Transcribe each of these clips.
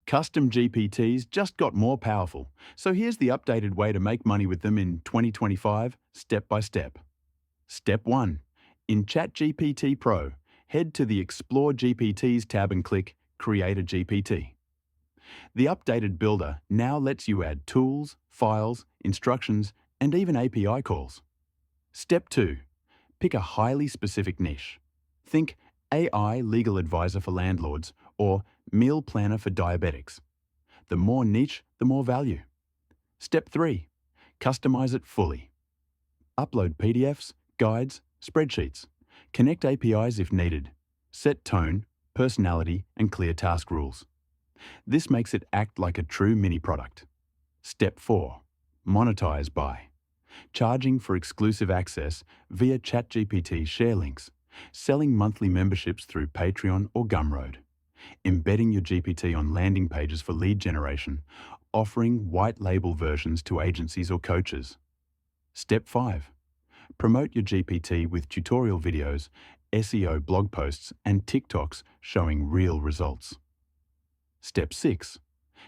Custom GPTs just got more powerful, so here's the updated way to make money with them in 2025, step by step. Step 1. In ChatGPT Pro, head to the Explore GPTs tab and click Create a GPT. The updated builder now lets you add tools, files, instructions, and even API calls. Step 2. Pick a highly specific niche. Think AI legal advisor for landlords or meal planner for diabetics. The more niche, the more value. Step 3. Customize it fully. Upload PDFs, guides, spreadsheets. Connect APIs if needed. Set tone, personality, and clear task rules. This makes it act like a true mini product. Step 4. Monetize by charging for exclusive access via ChatGPT share links, selling monthly memberships through Patreon or Gumroad, embedding your GPT on landing pages for lead generation, offering white label versions to agencies or coaches. Step 5. Promote your GPT with tutorial videos, SEO blog posts, and TikToks showing real results. Step 6.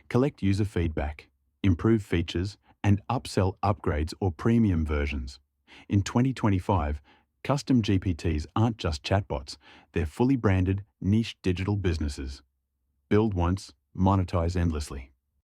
Collect user feedback, improve features, and upsell upgrades or premium versions. In 2025, custom GPTs aren't just chatbots, they're fully branded, niche digital businesses. Build once, monetize endlessly.